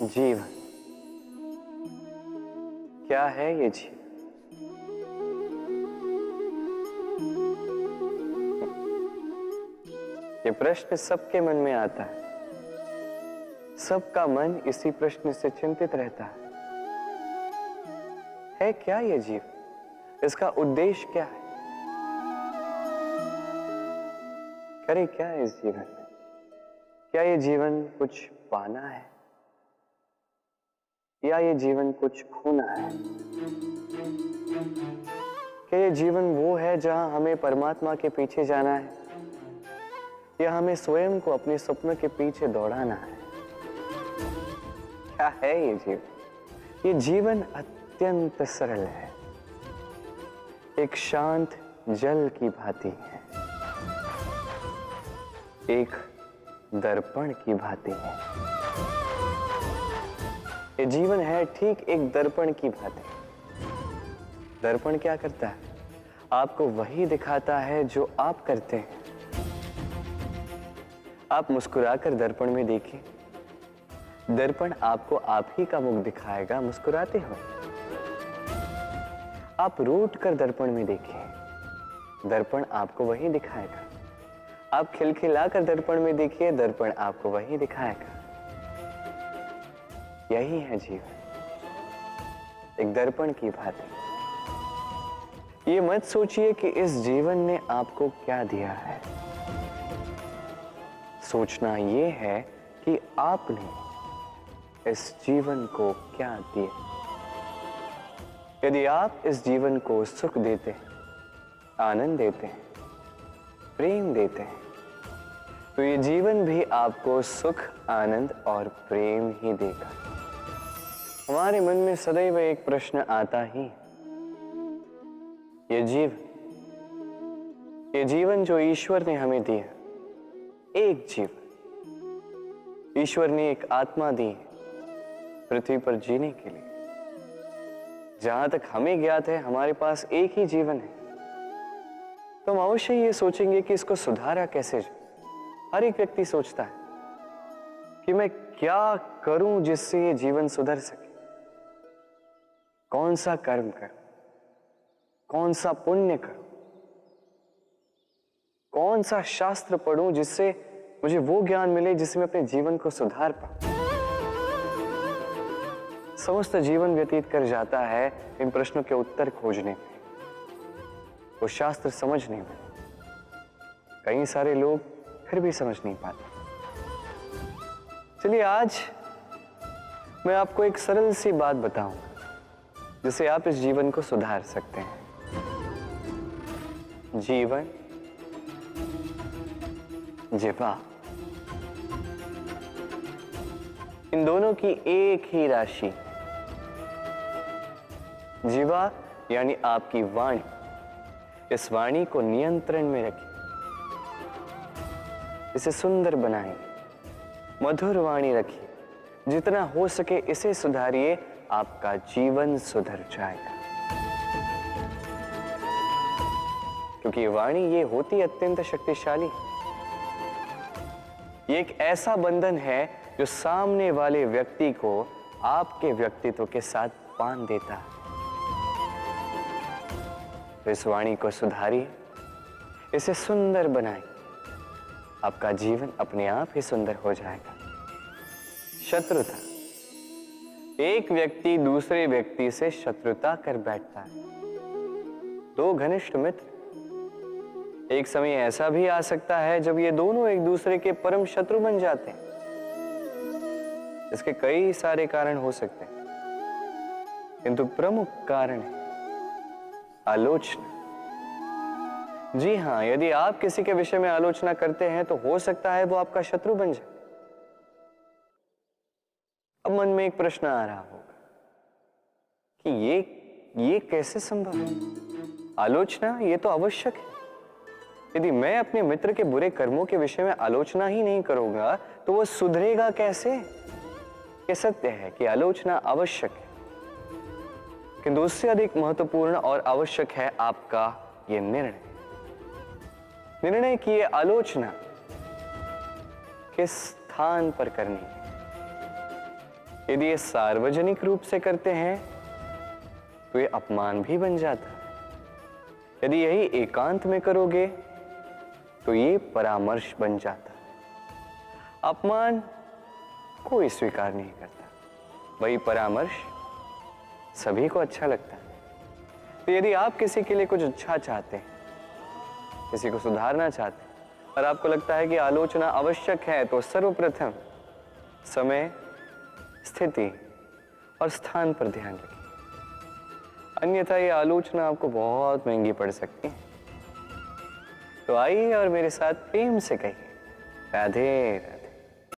जीवन क्या है ये जीवन? ये प्रश्न सबके मन में आता है। सबका मन इसी प्रश्न से चिंतित रहता है क्या ये जीवन? इसका उद्देश्य क्या है? करे क्या इस जीवन में? क्या ये जीवन कुछ पाना है या ये जीवन कुछ खोना है? क्या ये जीवन वो है जहां हमें परमात्मा के पीछे जाना है या हमें स्वयं को अपने सपनों के पीछे दौड़ाना है? क्या है ये जीवन? ये जीवन अत्यंत सरल है, एक शांत जल की भांति है, एक दर्पण की भांति है। ये जीवन है ठीक एक दर्पण की भांति। दर्पण क्या करता है? आपको वही दिखाता है जो आप करते हैं। आप मुस्कुराकर दर्पण में देखिए, दर्पण आपको आप ही का मुख दिखाएगा मुस्कुराते हुए। आप रूठ कर दर्पण में देखिए, दर्पण आपको वही दिखाएगा। आप खिलखिलाकर दर्पण में देखिए, दर्पण आपको वही दिखाएगा। यही है जीवन, एक दर्पण की भांति। ये मत सोचिए कि इस जीवन ने आपको क्या दिया है। सोचना ये है कि आपने इस जीवन को क्या दिया। यदि आप इस जीवन को सुख देते हैं, आनंद देते हैं, प्रेम देते हैं, तो ये जीवन भी आपको सुख, आनंद और प्रेम ही देगा। हमारे मन में सदैव एक प्रश्न आता ही, ये जीवन जो ईश्वर ने हमें दिया, एक जीवन ईश्वर ने एक आत्मा दी पृथ्वी पर जीने के लिए। जहां तक हमें ज्ञात है हमारे पास एक ही जीवन है, तो हम अवश्य ये सोचेंगे कि इसको सुधारा कैसे जाए। हर एक व्यक्ति सोचता है कि मैं क्या करूं जिससे ये जीवन सुधर सके, कौन सा कर्म करूं, कौन सा पुण्य करूं, कौन सा शास्त्र पढ़ूं जिससे मुझे वो ज्ञान मिले जिससे मैं अपने जीवन को सुधार पाऊं। समस्त जीवन व्यतीत कर जाता है इन प्रश्नों के उत्तर खोजने में, वो शास्त्र समझने में। कई सारे लोग फिर भी समझ नहीं पाते। चलिए आज मैं आपको एक सरल सी बात बताऊंगा जिससे आप इस जीवन को सुधार सकते हैं। जीवन, जिह्वा, इन दोनों की एक ही राशि। जिह्वा यानी आपकी वाणी, इस वाणी को नियंत्रण में रखिए, इसे सुंदर बनाइए, मधुर वाणी रखिए। जितना हो सके इसे सुधारिए, आपका जीवन सुधर जाएगा। क्योंकि वाणी ये होती अत्यंत शक्तिशाली। ये एक ऐसा बंधन है जो सामने वाले व्यक्ति को आपके व्यक्तित्व के साथ बांध देता है। तो इस वाणी को सुधारिए, इसे सुंदर बनाइए, आपका जीवन अपने आप ही सुंदर हो जाएगा। शत्रुता, एक व्यक्ति दूसरे व्यक्ति से शत्रुता कर बैठता है। दो घनिष्ठ मित्र, एक समय ऐसा भी आ सकता है जब ये दोनों एक दूसरे के परम शत्रु बन जाते हैं। इसके कई सारे कारण हो सकते हैं, किंतु प्रमुख कारण है आलोचना। जी हां, यदि आप किसी के विषय में आलोचना करते हैं तो हो सकता है वो आपका शत्रु बन जाए। अब मन में एक प्रश्न आ रहा होगा कि ये कैसे संभव है? आलोचना ये तो आवश्यक है। यदि मैं अपने मित्र के बुरे कर्मों के विषय में आलोचना ही नहीं करूंगा तो वो सुधरेगा कैसे? ये सत्य है कि आलोचना आवश्यक है, किंतु उससे अधिक महत्वपूर्ण और आवश्यक है आपका ये निर्णय की ये आलोचना किस स्थान पर करनी है, यदि ये सार्वजनिक रूप से करते हैं तो ये अपमान भी बन जाता है। यदि यही एकांत में करोगे तो ये परामर्श बन जाता है। अपमान कोई स्वीकार नहीं करता, वही परामर्श सभी को अच्छा लगता है। तो यदि आप किसी के लिए कुछ अच्छा चाहते हैं, किसी को सुधारना चाहते हैं और आपको लगता है कि आलोचना आवश्यक है, तो सर्वप्रथम समय, स्थिति और स्थान पर ध्यान रखिए, अन्यथा ये आलोचना आपको बहुत महंगी पड़ सकती है। तो आइए और मेरे साथ प्रेम से कहिए, राधे राधे।